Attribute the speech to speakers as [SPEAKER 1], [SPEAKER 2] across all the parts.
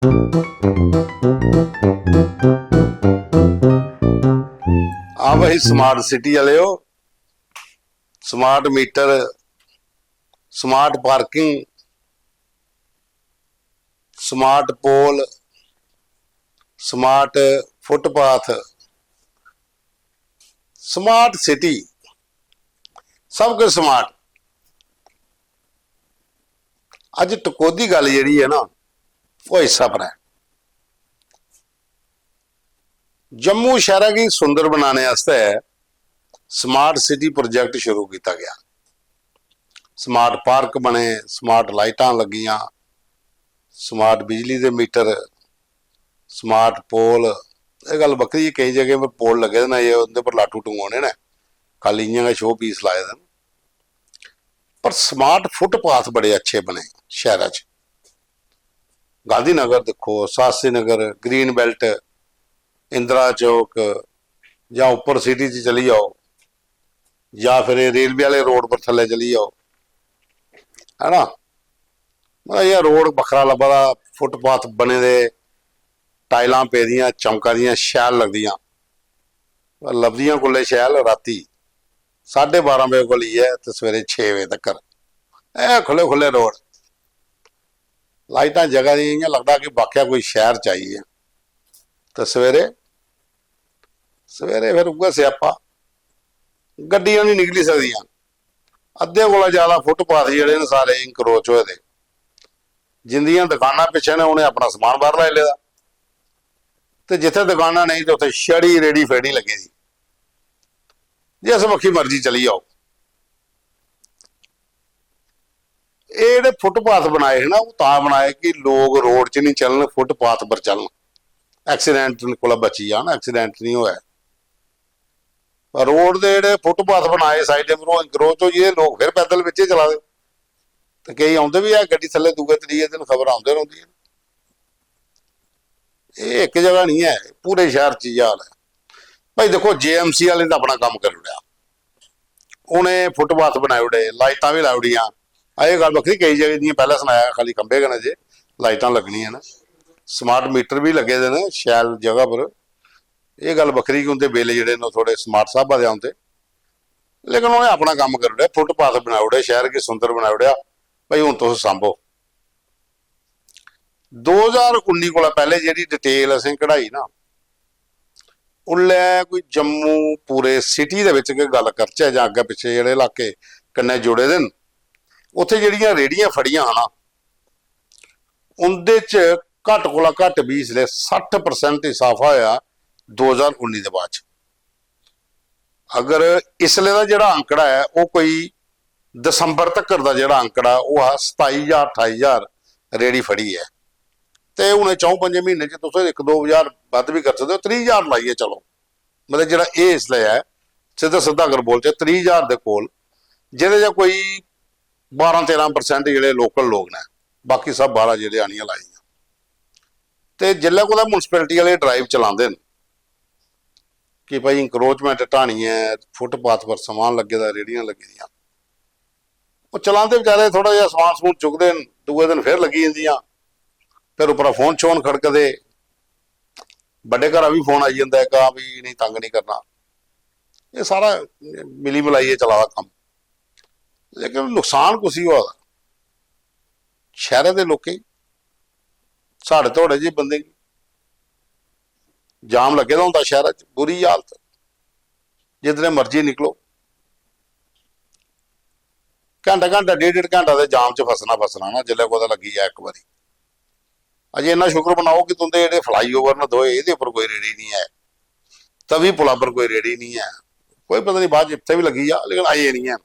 [SPEAKER 1] ਆ भाई smart city वाले हो, smart meter, smart parking, smart pole, smart footpath, smart city, सब कुछ स्मार्ट। अज टकोदी गल जी है ना, वो हिस्सा पर है। जम्मू शहर की सुंदर बनाने वास्ते स्मार्ट सिटी प्रोजेक्ट शुरू किया गया। स्मार्ट पार्क बने, स्मार्ट लाइटां लगियां, स्मार्ट बिजली के मीटर, स्मार्ट पोल। ये गल बकरी, कई जगह पर पोल लगे ना, ये उनके पर लाटू टंगाने ने, खाली इं शो पीस लाए थे। पर स्मार्ट फुटपाथ बड़े अच्छे बने शहर च। गांधी नगर देखो, सासी नगर, ग्रीन बैल्ट, इंदिरा चौक, या उपर सिटी च चली जाओ, या फिर रेलवे वाले रोड पर थले चली जाओ, है ना। मतलब यह रोड बखरा लभदा, फुटपाथ बने दे, टाइलां पेदियां, चमका दियां, शैल लगदियां। लभदियां कुल्ले शैल राती 12:30 बजे को है तो सवेरे 6 बजे तक ए खुले खुले रोड, लाइटां जगह दी, इयां लगदा कि वाकया कोई शहर चाहिए। तो सवेरे सवेरे फिर उगा स्यापा, गड्डियां नहीं निकली सकदियां। अद्धे कोला ज्यादा फुटपाथ जिहड़े ने सारे इंक्रोच होए दे। जिंदियां दुकानां पिछे ने उन्हें अपना समान बाहर लाई लेदा, ते जिथे दुकानां नहीं तो उत्थे छड़ी रेड़ी फेड़ी लगी दी, जिस पक्खी मर्जी चली जाओ। ये जिहड़े फुटपाथ बनाए है ना, वो तां बनाए कि लोग रोड च नहीं चलन, फुटपाथ पर चलन, एक्सीडेंट कोला बची जान, एक्सीडेंट नहीं होया। रोड के जिहड़े फुटपाथ बनाए साइड इंक्रोच हो ये, लोग फिर पैदल बिचे चला दे। तो कई आउंदे भी है गड्डी थले, दूए त्रीए दिन खबर आउंदे रहिंदियां। ये एक जगह नहीं है, पूरे शहर च हाल है भाई। देखो JMC वाले ने अपना काम कर उड़िया, उन्हें फुटपाथ बनाए उड़े, लाइटां भी लाई उड़ियां। ये गल बखरी, कई जगह जियां पहले सुनाया, खाली खंबे गने जे लाइटां लगनियां ने, स्मार्ट मीटर भी लगे दे ने शैल जगह पर। यह गल बखरी कि उनके बिल जिहड़े ने थोड़े स्मार्ट साहबा दे आउंदे, लेकिन उन्हें अपना काम कर उड़िया, फुटपाथ बना उड़े, शहर की सुंदर बना उड़िया भाई। हुण तुसीं सांभो। 2019 को पहले जी डिटेल असें कढ़ाई ना, उल्ले कोई जम्मू पूरे सिटी के गल करचे, जां अगे पिछे जिहड़े इलाके कन्ने जुड़े दे, उत्थे जिहड़ियां रेहड़ियां फड़ियां ना, उनदे च घट कोला घट भी इसलिए 60% इजाफा होया 2019 के बाद। अगर इसले का जिहड़ा आंकड़ा है वो कोई दसंबर तक का जिहड़ा आंकड़ा वो 27,000 28,000 रेहड़ी फड़ी है। तो उन्हें 4-5 महीने च तुम 1-2 हज़ार वध भी कर सकते हो, 30,000 लाइए चलो। मतलब जिहड़ा ये इसले है सीधा सीधा अगर बोलते 30,000 के कोल, जिहदे कोई 12-13% जिहड़े लोकल लोग ने, बाकी सब 12 जिहड़े आनियां लाइयां। तो जिल्लै कुदै मुनसिपैलिटी वाले ड्राइव चलाते हैं कि भाई इंक्रोचमेंट ढाणी है, फुटपाथ पर समान लगे दा, रेहड़ियां लगी दियां, वो चलाते बेचारे थोड़ा जिहा समान समून चुकते हैं, दूए दिन फिर लगी जांदियां, फिर उपरा फोन शोन खड़कदे, बड़े घरा भी फोन आई जाता है कि भी नहीं तंग नहीं करना। ये सारा मिली मिलाइए चला दा कम, लेकिन नुकसान कुछ ही हुआ शहर के लोग, साढ़े थोड़े जी बंदे जाम लगे दा हुंदा शहर च, बुरी हालत, जितने मर्जी निकलो, घंटा घंटा 1.5 घंटा के जाम च फसना ना, जिल्लै कुदै लगी है एक बारी। अजे इन्ना शुक्र बनाओ कि तुंदे जिहड़े फ्लाईओवर ने दोए, इहदे उपर कोई रेहड़ी नहीं है, तवी पुला पर कोई रेहड़ी नहीं है, कोई पता नहीं बाद इत्थे भी लगी आ, लेकिन अजे नहीं है।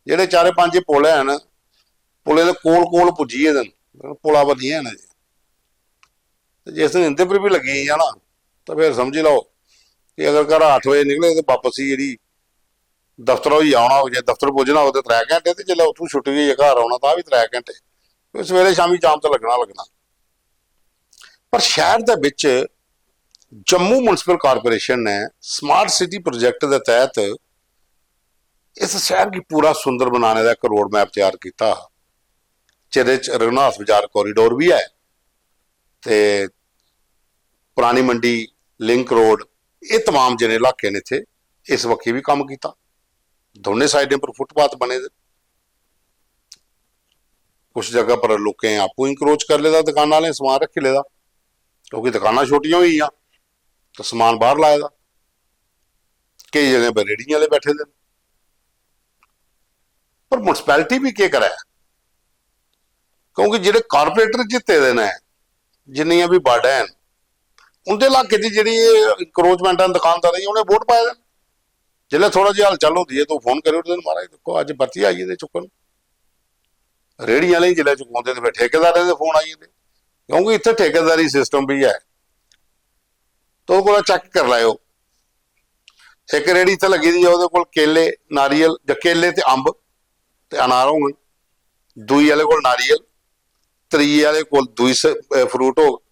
[SPEAKER 1] जिहड़े 4-5 पुल हैं, पुले के कोल कोल पुज्जी गए दिन, पुला पर नहीं है जी। जिस दिन इंदे पर भी लगी है ना, तो फिर समझ लो कि अगर घर 8 बजे निकले तो वापस ही जी दफ्तरों ही आना हो, जो दफ्तर पुजना हो तो 3 घंटे, तो जिसलै उत्थों छुट्टी गई घर आना तो भी 3 घंटे, सवेरे शामी जाम तो लगना। पर शहर के विच जम्मू मुनसिपल कारपोरेशन ने स्मार्ट सिटी प्रोजेक्ट के तहत इस शहर की पूरा सुंदर बनाने का एक रोड मैप तैयार किया, जिहदे च रघुनाथ बाजार कॉरीडोर भी है, ਤੇ पुरानी मंडी, लिंक रोड, ये तमाम जिन्ने इलाके ने इत्थे इस वक्खी भी काम किया। दोनों साइडें पर फुटपाथ बने। कुछ जगह पर लोकें आपू इंक्रोच कर लेदा, दुकान वाले समान रखी लेदा क्योंकि दुकाना छोटियां हुई तो समान बाहर लाए दा। कई जगह पर रेहड़ी वाले बैठे दे। पर म्यूनसिपैलिटी भी क्या करे क्योंकि जिहड़े कारपोरेटर जिते दे ने जिन्नियां भी वार्डां हैं उनके इलाके की जी इंक्रोचमेंट दुकानदार उन्हें वोट पाए देन। जिसले थोड़ा जिहा हलचल होती है तो फोन करो दिन महाराज देखो अज पर्ची आई है चुकन। रेहड़ी वाले जिले चुकाते तो फिर ठेकेदार के फोन आई जाते क्योंकि इतने ठेकेदारी सिस्टम भी है तो वो चेक कर लाओ। एक रेहड़ी इतने लगी दी है वो केले नारियल केले तो अंब तो अनार हो, दुई वाले को नारियल, त्री वाले को दुई फ्रूट हो।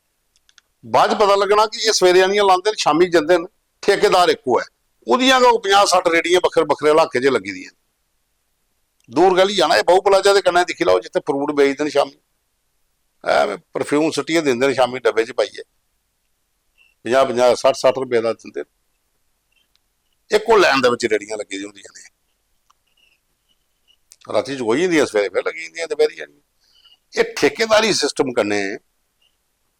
[SPEAKER 1] बाद पता लगना कि ये सवेरे आनियां लाते शामी जाते हैं। ठेकेदार एको है उदियां 50-60 रेहड़ियां बखरे बखरे इलाके च लगी दी। दूर गली जाना बहु प्लाजा के कन्ने दिखी लो जिथे फ्रूट बेचते हैं शामी परफ्यूम सुट्टिए देंगे शामी डब्बे च पाइए 50-50 60-60 रुपए का देंगे। एको लैन के रेहड़ियां लगी दी होंदियां ने। राती च होई जांदियां सवेरे फिर लगी जांदियां दोपहरी जानियां। ये ठेकेदारी सिस्टम कन्ने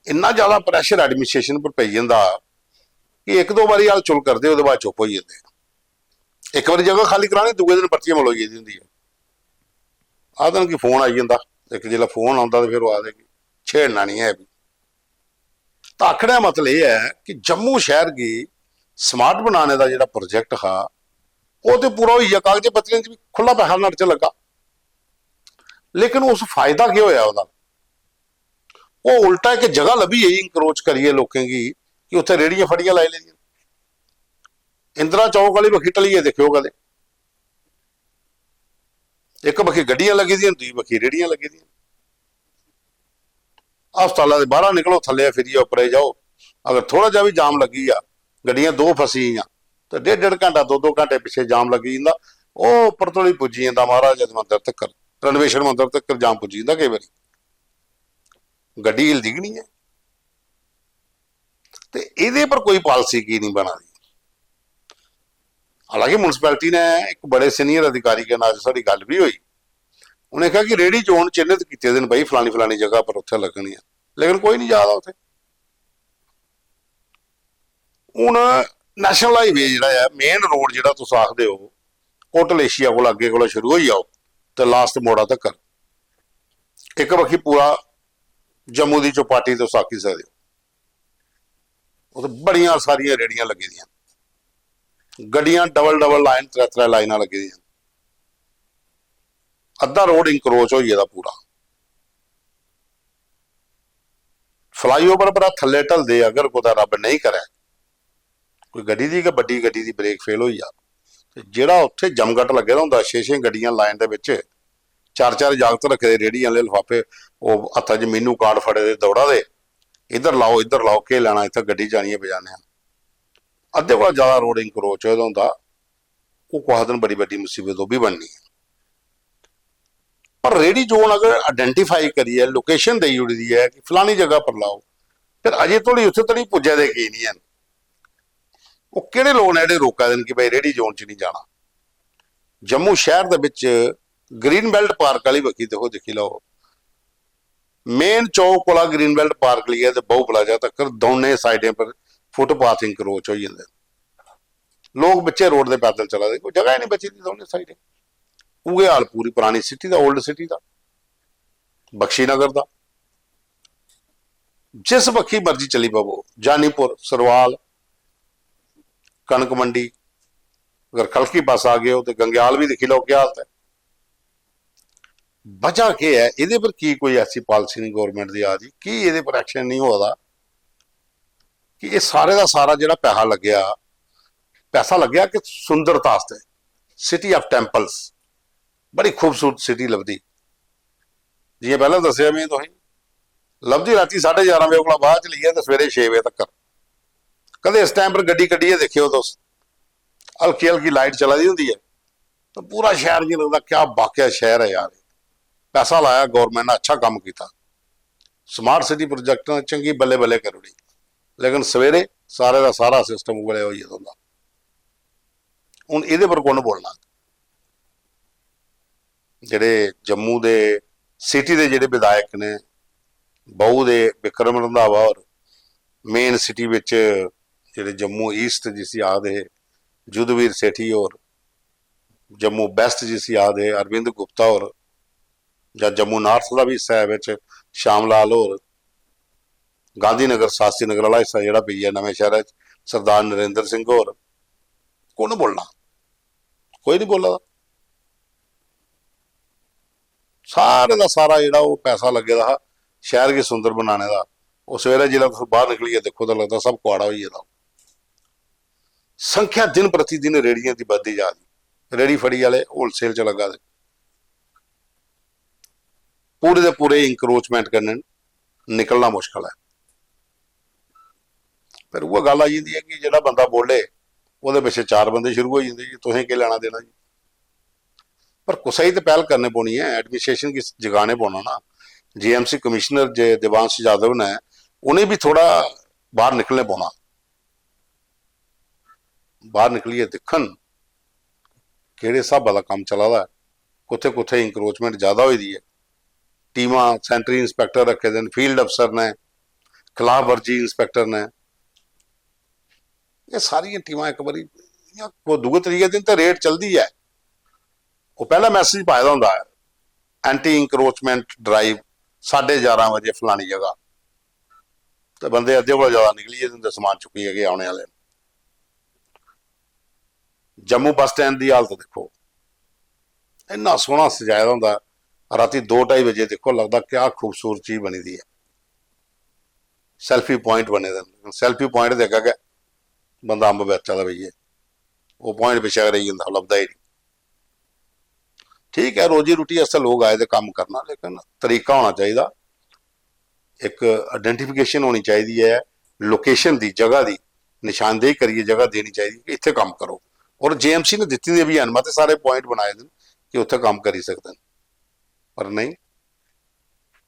[SPEAKER 1] इन्ना ज्यादा प्रैशर एडमिनिस्ट्रेशन पर पई जांदा कि एक दो बारी हल चुल करते उसके बाद चुप हो जाते। एक बार जगह खाली करानी दूसरे दिन पर्चियां मलोई दी होंदी आ दिन कि फोन आई जाता। एक जो फोन आता तो फिर वो आ देगी छेड़ना नहीं है भी। तो आखने का मतलब यह है कि जम्मू शहर की स्मार्ट बनाने का जो प्रोजेक्ट हा वो तो पूरा हो गया, कागज पत्तरें भी खुला पैसा नट च लगा। लेकिन उस फायदा क्या होया उसदा? वो उल्टा एक जगह लभी है इंक्रोच करिए लोगों की कि उत्थे रेहड़ियां फड़ियां लाई लेंगे। इंदिरा चौक वाली बखी टलीए देखियो कदे एक बखी गड्डियां लगी दी, दूई बखी रेहड़ियां लगी दी। हस्पतालों के बाहर निकलो थले फिरिए उपरे जाओ, अगर थोड़ा जा भी जाम लगी आ गड्डियां दो फसी तो 1.5 घंटा 2-2 घंटे पिछे जाम लगी जाता। वो उपर तो ही पुजी जाता महाराज मंदिर तक, रणवेश्वर मंदिर तक जाम पुजी जाता। कई बार गड्डी हिलदी कि नहीं है। तो ये पर कोई पॉलिसी की नहीं बना दी। हालांकि म्यूनसिपैलिटी ने एक बड़े सीनियर अधिकारी के नाल साड़ी गल भी हुई, उन्हें कहा कि रेहड़ी जोन चिन्हित किए दिन भाई फलानी फलानी जगह पर उत्थे लगनी है, लेकिन कोई नहीं जाता उत्थे। हुण नैशनल हाईवे जिहड़ा है मेन रोड जिहड़ा तुस आखदे हो होटल एशिया को अगे को शुरू हो जाओ तो लास्ट मोड़ा तक एक बखी पूरा जम्मू की चौपाटी तुस आखी सकदे हो। उत्थे बड़ियां सारियां रेहड़ियां लगी दियां, गड्डियां डबल डबल लाइन 3-3 लाइनां लगी दियां। अद्धा रोड इंक्रोच हो गया पूरा। फ्लाईओवर पर थले ढलदे अगर कोई रब नहीं करे कोई गड्डी दी बड्डी गड्डी दी ब्रेक फेल हो जा तो जिहड़ा उत्थे जमघट लगे दा हुंदा 6-6 गड्डियां लाइन दे विच 4-4 जागत रखे दे रेहड़ी वाले लिफाफे वो हत्था च मीनू कार्ड फड़े दे दौड़ा दे इधर लाओ के लेना इत्थे गड्डी जानी है बजाने। अद्धे कोला ज्यादा रोड इंक्रोच होया हुंदा वो कुछ दिन बड़ी बड़ी मुसीबत वो भी बननी है। पर रेहड़ी जोन अगर आइडेंटिफाई करिए लोकेशन दी उड़ी है कि फलानी जगह पर लाओ, फिर अजे थोड़ी उत्थे तक पुजे दे की नहीं है। वो किहड़े लोग ने जिहड़े रोका देन कि भाई रेहड़ी जोन च नहीं जाना। जम्मू शहर दे विच ग्रीन बेल्ट पार्क वाली बखी देखो देखी लो, मेन चौक वाला ग्रीन बेल्ट पार्क लिया तो बहु प्लाजा तक दोनों साइडें पर फुटपाथ इंक्रोच हो जाते। लोग बच्चे रोड से पैदल चला दे, कोई जगह ही नहीं बची दी दोनों साइडें। उगे हाल पूरी पुरानी सिटी का ओल्ड सिटी का बख्शी नगर का जिस बखी मर्जी चली पवो जानीपुर सरवाल कणक मंडी अगर खलकी पास आ गए हो तो गंग्याल भी दिखी लो क्या हालत है। वजह क्या है ये पर की कोई ऐसी पॉलिसी नहीं गवर्नमेंट की आ रही कि ये पर एक्शन नहीं होता कि ये सारे का सारा जो पैसा लग्या कि सुंदरता सिटी ऑफ टैंपल्स बड़ी खूबसूरत सिटी लभदी। जिवें पहले दसिया मैं तुसीं लभदी राती 11:30 बजे को बाद च लीए तो सवेरे 6 बजे तक। कदे इस टाइम पर गड्डी कड्डिए देखियो तुस हल्की हल्की लाइट चला दी होंदी है तो पूरा शहर नहीं लगता क्या वाकया शहर है यार। पैसा लाया गवर्नमेंट ने अच्छा काम किया। ਸਮਾਰਟ ਸਿਟੀ ਪ੍ਰੋਜੈਕਟ ਨਾਲ ਚੰਗੀ ਬੱਲੇ ਬੱਲੇ ਕਰੂੜੀ, ਲੇਕਿਨ ਸਵੇਰੇ ਸਾਰੇ ਦਾ ਸਾਰਾ ਸਿਸਟਮ ਉਗਲਿਆ ਹੋਈ ਹੁੰਦਾ। ਹੁਣ ਇਹਦੇ ਪਰ ਕੌਣ ਬੋਲਣਾ? ਜਿਹੜੇ ਜੰਮੂ ਦੇ ਸਿਟੀ ਦੇ ਜਿਹੜੇ ਵਿਧਾਇਕ ਨੇ, ਬਹੂ ਦੇ ਵਿਕਰਮ ਰੰਧਾਵਾ, ਔਰ ਮੇਨ ਸਿਟੀ ਵਿੱਚ ਜਿਹੜੇ ਜੰਮੂ ਈਸਟ ਜਿਸ ਯਾਦ ਹੈ ਯੁੱਧਵੀਰ ਸੇਠੀ, ਔਰ ਜੰਮੂ ਵੈਸਟ ਜਿਸ ਯਾਦ ਹੈ ਅਰਵਿੰਦ ਗੁਪਤਾ, ਔਰ ਜਾਂ ਜੰਮੂ ਨਾਰਥ ਦਾ ਵੀ ਹਿੱਸਾ ਹੈ ਵਿੱਚ ਸ਼ਾਮ ਲਾਲ, ਔਰ ਗਾਂਧੀ ਨਗਰ ਸ਼ਾਸਤਰੀ ਨਗਰ ਵਾਲਾ ਹਿੱਸਾ ਜਿਹੜਾ ਪਈ ਹੈ ਨਵੇਂ ਸ਼ਹਿਰ ਸਰਦਾਰ ਨਰਿੰਦਰ ਸਿੰਘ, ਹੋਰ ਕੌਣ ਬੋਲਣਾ? ਕੋਈ ਨਹੀਂ ਬੋਲਦਾ। ਸਾਰੇ ਦਾ ਸਾਰਾ ਜਿਹੜਾ ਉਹ ਪੈਸਾ ਲੱਗੇ ਦਾ ਸ਼ਹਿਰ ਕੀ ਸੁੰਦਰ ਬਣਾने ਦਾ, ਉਹ ਸਵੇਰੇ ਜਿਹੜਾ ਤੁਸੀਂ ਬਾਹਰ ਨਿਕਲੀਏ ਦੇਖੋ ਤਾਂ ਲੱਗਦਾ ਸਭ ਕੁਆੜਾ ਹੋਈ ਜਾਂਦਾ। ਸੰਖਿਆ ਦਿਨ ਪ੍ਰਤੀ ਦਿਨ ਰੇੜੀਆਂ ਦੀ ਵੱਧਦੀ ਜਾ ਰਹੀ, ਰੇੜੀ ਫੜੀ ਵਾਲੇ ਹੋਲਸੇਲ ਚ ਲੱਗਾ ਦੇ ਪੂਰੇ ਦੇ ਪੂਰੇ ਇੰਕਰੋਚਮੈਂਟ ਕਰਨੇ, ਨਿਕਲਣਾ ਮੁਸ਼ਕਲ ਹੈ। ਫਿਰ ਉਹ ਗੱਲ ਆ ਜਾਂਦੀ ਹੈ ਕਿ ਜਿਹੜਾ ਬੰਦਾ ਬੋਲੇ ਉਹਦੇ ਪਿੱਛੇ ਚਾਰ ਬੰਦੇ ਸ਼ੁਰੂ ਹੋ ਜਾਂਦੇ ਜੀ, ਤੁਸੀਂ ਕੀ ਲੈਣਾ ਦੇਣਾ जी। पर कुछ ही तो पहल करने पौनी है, एडमिनिस्ट्रेशन की जगाने पौना ना। जीएमसी कमिश्नर जो देवांश यादव ने, उन्हें भी थोड़ा बाहर निकलने पौना, बाहर निकलिए दिखन किहड़े हिसाब का काम चला दा, कुत्थे कुत्थे इंक्रोचमेंट ज़्यादा हुई दी है। टीमां सेंटरी इंस्पैक्टर रखे दिन, फील्ड अफसर ने, खिलाफ वर्जी इंस्पैक्टर ने, ये सारियां टीमां एक बारी को दूए तरीके दिन तो रेड चलती है। वो पहला मैसेज पाया होंदा है, एंटी इंक्रोचमेंट ड्राइव 11:30 बजे फलानी जगह, तो बंदे अद्धे को ज्यादा निकली जाते समान चुकी है आने वाले। जम्मू बस स्टैंड की हालत देखो, इन्ना सोहना सजाया होंदा, राती 2-2:30 बजे देखो लगता क्या खूबसूरत चीज बनी दी है। सैल्फी पॉइंट बने दे, सैल्फी पॉइंट देखा गया बंदा अंब बेचा भईए, वो पॉइंट पिछा रही जाता, लभदा ही नहीं। ठीक है, रोजी रोटी असल लोग आए थे काम करना, लेकिन तरीका होना चाहिए, एक आइडेंटिफिकेशन होनी चाहिए है, लोकेशन की जगह की निशानदेही करिए, जगह देनी चाहिए कि इतने काम करो। और जेएमसी ने दी भी अनुमति सारे पॉइंट बनाए दिन कि उत्थे काम कर ही सकते हैं, पर नहीं,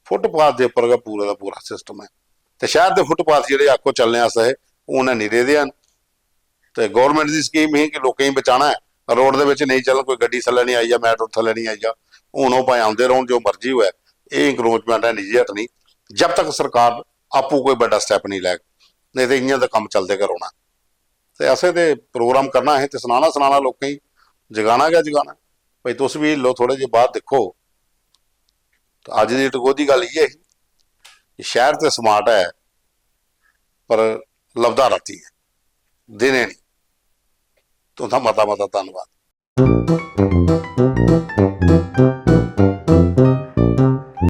[SPEAKER 1] फुटपाथ के उपर पूरा का पूरा सिस्टम है। तो शहर के फुटपाथ जो आखो चलने है उन्हें नहीं दे दिया, तो गौरमेंट की स्कीम ही कि लोगों ही बचाना है, रोड के नहीं चलन, कोई गड्डी थले नहीं आई जा, मैट्रो थले नहीं आई जा, हूँ वो भाई आते रहो जो मर्जी हुआ, ये इंक्रोचमेंट है निजी हट नहीं, जब तक सरकार आपू कोई बड़ा स्टैप नहीं लै, नहीं तो इं काम चलते करोना। तो ऐसे तो प्रोग्राम करना है, तो सुनाना लोग ही जगाना क्या जगाना भाई, तुम भी लो थोड़े जे बाहर देखो। तो अज की टकोदी गल ये है, शहर तो स्मार्ट है पर लभदा राती है, दिने नहीं। तो मता धन्यवाद।